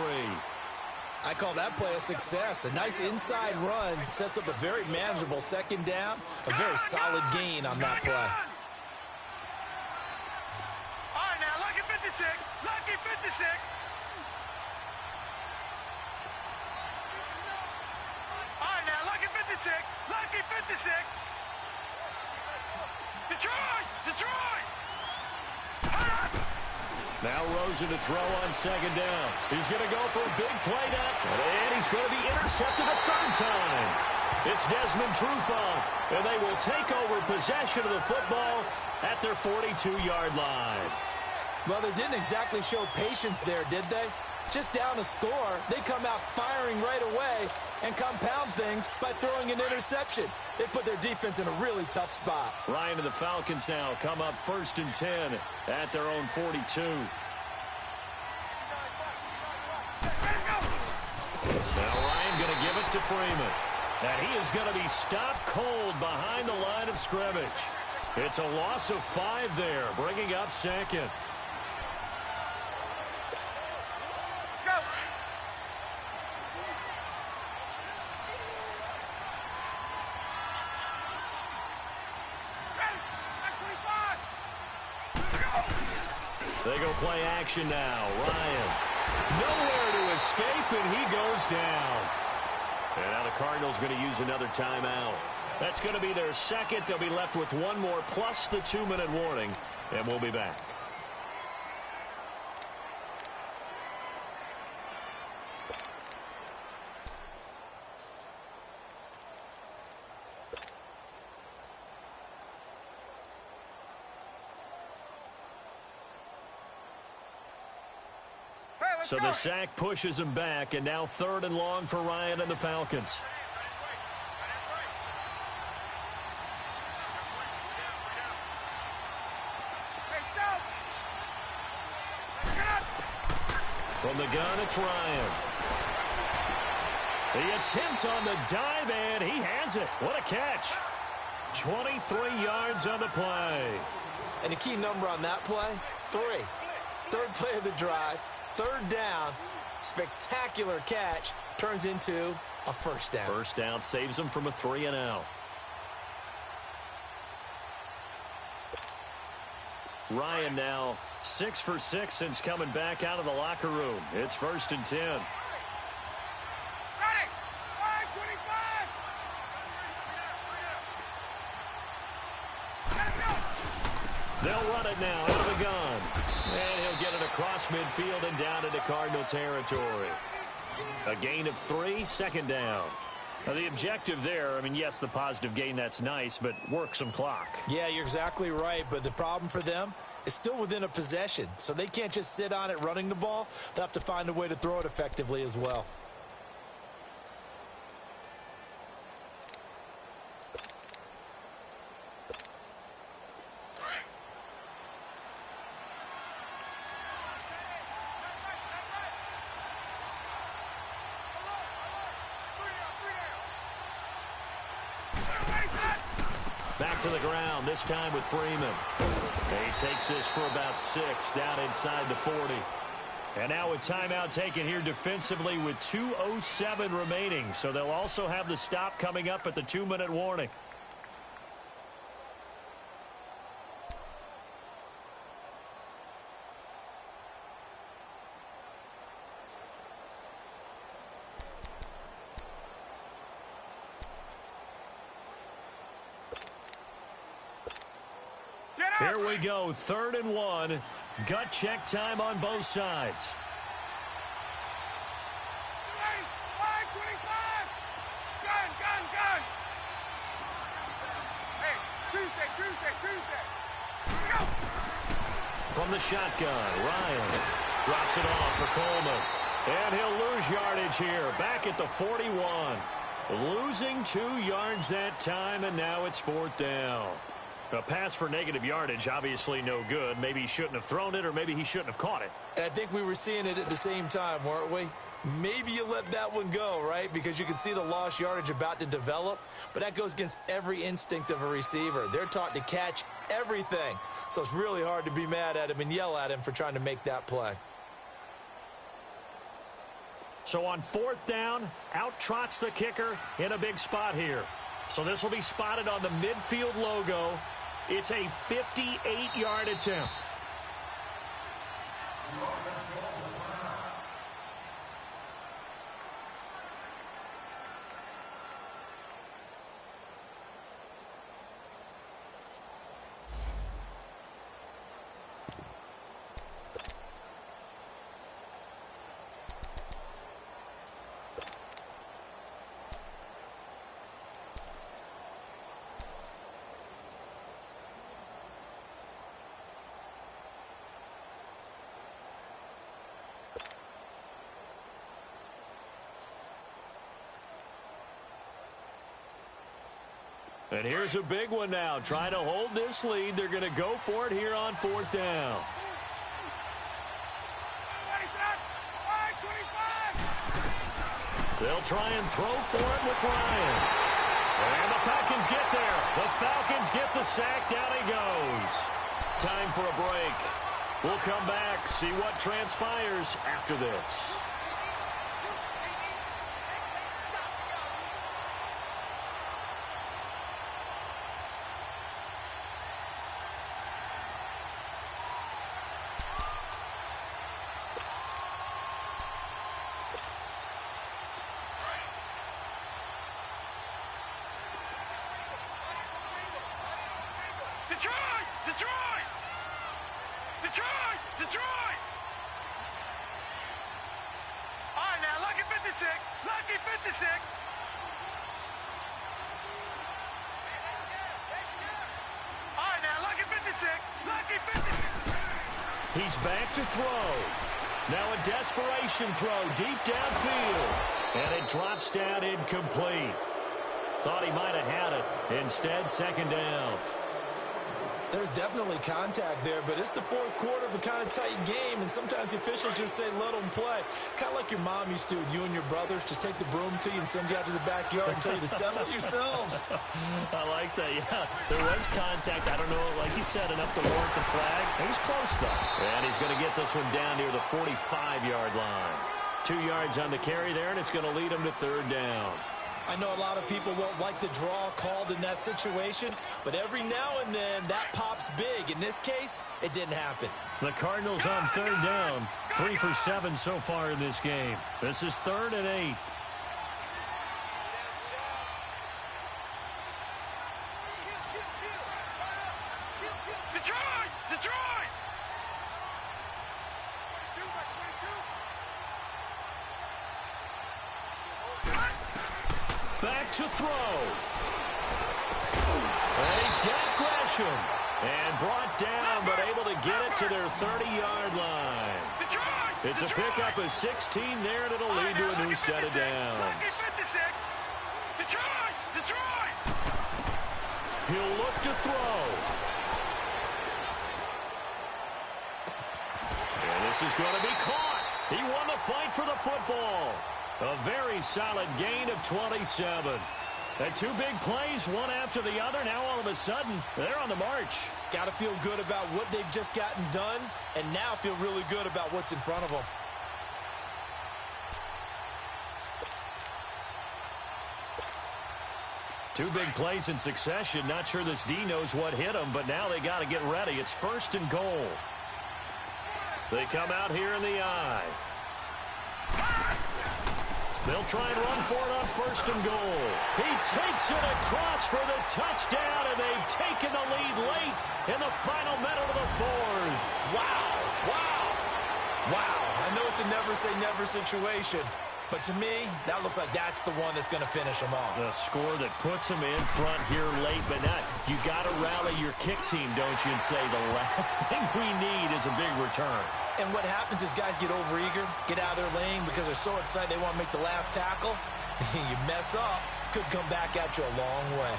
I call that play a success. A nice inside run sets up a very manageable 2nd down. A very solid gain on that play. All right, now, lucky 56. Lucky 56. All right, now, lucky 56. Lucky 56. Detroit! Detroit! Now Rosen to throw on 2nd down. He's going to go for a big play now. And he's going to be intercepted a 3rd time. It's Desmond Trufant. And they will take over possession of the football at their 42-yard line. Well, they didn't exactly show patience there, did they? Just down a score, they come out firing right away and compound things by throwing an interception. They put their defense in a really tough spot. Ryan and the Falcons now come up 1st and 10 at their own 42. Now Ryan going to give it to Freeman. And he is going to be stopped cold behind the line of scrimmage. It's a loss of 5 there, bringing up 2nd. They go play action now. Ryan. Nowhere to escape, and he goes down. And now the Cardinals going to use another timeout. That's going to be their second. They'll be left with one more plus the 2-minute warning, and we'll be back. So the sack pushes him back, and now 3rd and long for Ryan and the Falcons. From the gun, it's Ryan. The attempt on the dive, and he has it. What a catch. 23 yards on the play. And the key number on that play, 3. 3rd play of the drive. 3rd down, spectacular catch, turns into a first down. First down saves him from a 3-and-out. Ryan now 6 for 6 since coming back out of the locker room. It's 1st and 10. Ready. 5-25. They'll run it now out of the gun. And he'll get it across midfield and down into Cardinal territory. A gain of 3, 2nd down. Now the objective there, I mean, yes, the positive gain, that's nice, but work some clock. Yeah, you're exactly right, but the problem for them is still within a possession, so they can't just sit on it running the ball. They'll have to find a way to throw it effectively as well. Back to the ground, this time with Freeman. He takes this for about 6 down inside the 40. And now a timeout taken here defensively with 2:07 remaining. So they'll also have the stop coming up at the 2-minute warning. Here we go, 3rd and 1. Gut check time on both sides. 5-25. Gun. Hey, Tuesday. Go. From the shotgun, Ryan drops it off for Coleman. And he'll lose yardage here, back at the 41. Losing 2 yards that time, and now it's 4th down. A pass for negative yardage, obviously no good. Maybe he shouldn't have thrown it, or maybe he shouldn't have caught it. And I think we were seeing it at the same time, weren't we? Maybe you let that one go, right? Because you can see the lost yardage about to develop. But that goes against every instinct of a receiver. They're taught to catch everything. So it's really hard to be mad at him and yell at him for trying to make that play. So on 4th down, out trots the kicker in a big spot here. So this will be spotted on the midfield logo. It's a 58-yard attempt. And here's a big one now. Trying to hold this lead. They're going to go for it here on 4th down. They'll try and throw for it with Ryan. And the Falcons get there. The Falcons get the sack. Down he goes. Time for a break. We'll come back, see what transpires after this. Detroit! Detroit! Detroit! Detroit! All right, now, lucky 56. Lucky 56. All right, now, lucky 56. Lucky 56. He's back to throw. Now a desperation throw deep downfield. And it drops down incomplete. Thought he might have had it. Instead, second down. There's definitely contact there, but it's the fourth quarter of a kind of tight game, and sometimes the officials just say, let them play. Kind of like your mom used to with you and your brothers. Just take the broom to you and send you out to the backyard and tell you to settle it yourselves. I like that, yeah. There was contact. I don't know, like you said, enough to warrant the flag. It was close, though. And he's going to get this one down near the 45-yard line. 2 yards on the carry there, and it's going to lead him to third down. I know a lot of people won't like the draw called in that situation, but every now and then that pops big. In this case, it didn't happen. The Cardinals on third down. 3 for 7 so far in this game. This is 3rd and 8. Detroit! Detroit! Back to throw. And he's got Gresham. And brought down, but able to get it to their 30-yard line. Detroit! It's a pickup of 16 there, and it'll lead to a new set of downs. Lucky 56. Detroit! Detroit! He'll look to throw. And this is going to be caught. He won the fight for the football. A very solid gain of 27. And 2 big plays, one after the other. Now all of a sudden, they're on the march. Got to feel good about what they've just gotten done, and now feel really good about what's in front of them. Two big plays in succession. Not sure this D knows what hit him, but now they got to get ready. It's 1st and goal. They come out here in the I. They'll try and run for it on 1st and goal. He takes it across for the touchdown, and they've taken the lead late in the final minute of the 4th. Wow, wow, wow. I know it's a never-say-never situation, but to me, that looks like that's the one that's going to finish them off. The score that puts them in front here late, but not. You got to rally your kick team, don't you, and say the last thing we need is a big return. And what happens is guys get overeager, get out of their lane because they're so excited they want to make the last tackle. You mess up, could come back at you a long way.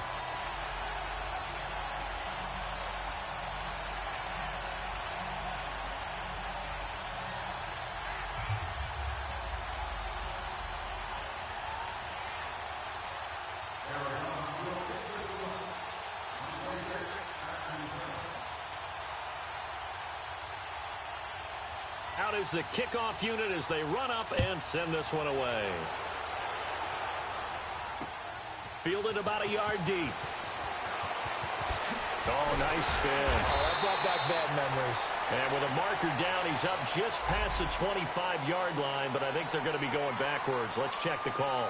Out is the kickoff unit as they run up and send this one away. Fielded about a yard deep. Oh, nice spin. Oh, that brought back bad memories. And with a marker down, he's up just past the 25-yard line, but I think they're going to be going backwards. Let's check the call.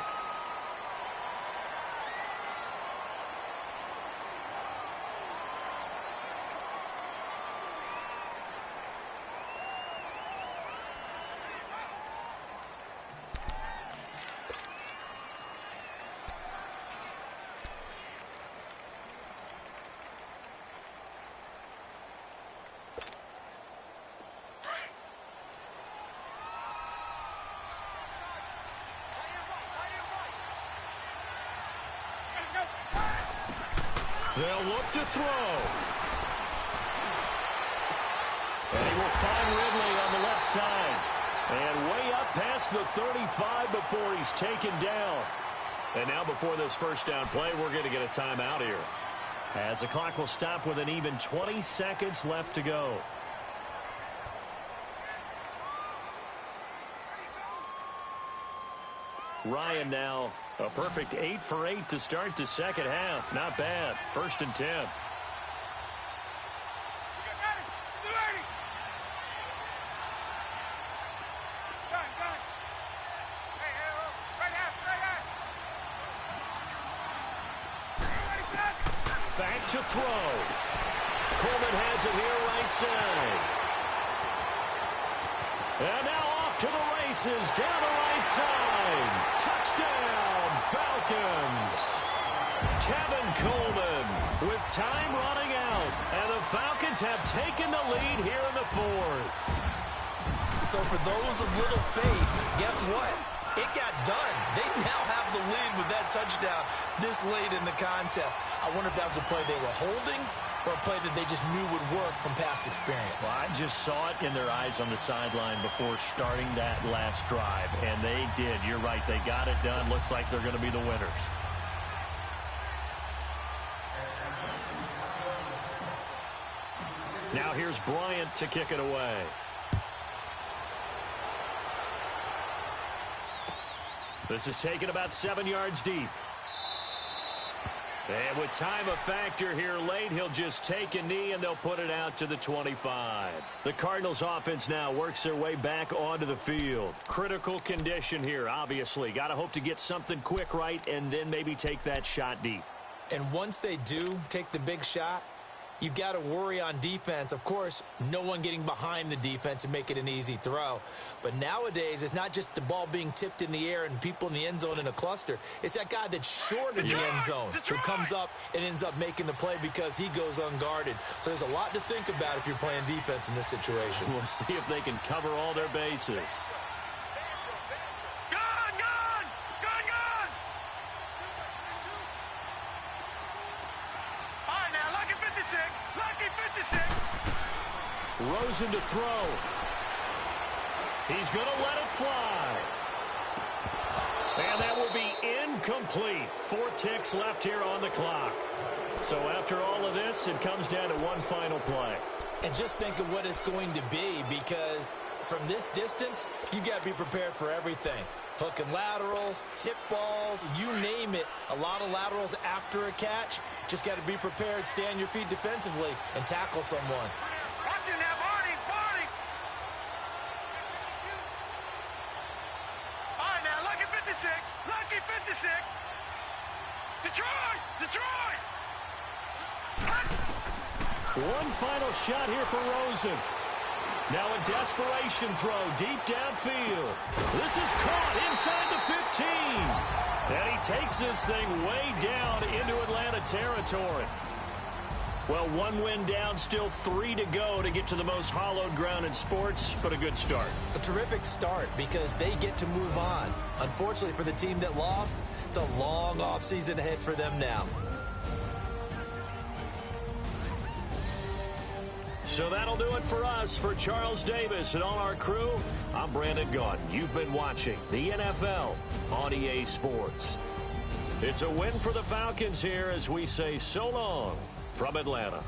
They'll look to throw. And he will find Ridley on the left side. And way up past the 35 before he's taken down. And now before this first down play, we're going to get a timeout here, as the clock will stop with an even 20 seconds left to go. Ryan now a perfect 8 for 8 to start the second half. Not bad. 1st and 10. Back to throw. Coleman has it here right side. And now off to the races down the right side. Touchdown, Falcons. Tevin Coleman with time running out. And the Falcons have taken the lead here in the fourth. So for those of little faith, guess what? It got done. They now have the lead with that touchdown this late in the contest. I wonder if that was a play they were holding or a play that they just knew would work from past experience. Well, I just saw it in their eyes on the sideline before starting that last drive, and they did. You're right. They got it done. Looks like they're going to be the winners. Now here's Bryant to kick it away. This is taken about 7 yards deep. And with time a factor here late, he'll just take a knee and they'll put it out to the 25. The Cardinals offense now works their way back onto the field. Critical condition here, obviously. Got to hope to get something quick right and then maybe take that shot deep. And once they do take the big shot, you've got to worry on defense. Of course, no one getting behind the defense and make it an easy throw. But nowadays, it's not just the ball being tipped in the air and people in the end zone in a cluster. It's that guy that's short of the end zone who comes up and ends up making the play because he goes unguarded. So there's a lot to think about if you're playing defense in this situation. We'll see if they can cover all their bases. Rosen to throw. He's going to let it fly. And that will be incomplete. 4 ticks left here on the clock. So after all of this, it comes down to one final play. And just think of what it's going to be, because from this distance, you got to be prepared for everything. Hook and laterals, tip balls, you name it. A lot of laterals after a catch. Just got to be prepared, stay on your feet defensively, and tackle someone. Watch it now, Barney, Barney. All right, now, lucky 56, lucky 56. Detroit, Detroit. One final shot here for Rosen. Now a desperation throw deep downfield. This is caught inside the 15. And he takes this thing way down into Atlanta territory. Well, 1 win down, still 3 to go to get to the most hallowed ground in sports, but a good start. A terrific start because they get to move on. Unfortunately for the team that lost, it's a long offseason ahead for them now. So that'll do it for us. For Charles Davis and all our crew, I'm Brandon Gaudin. You've been watching the NFL on EA Sports. It's a win for the Falcons here as we say so long from Atlanta.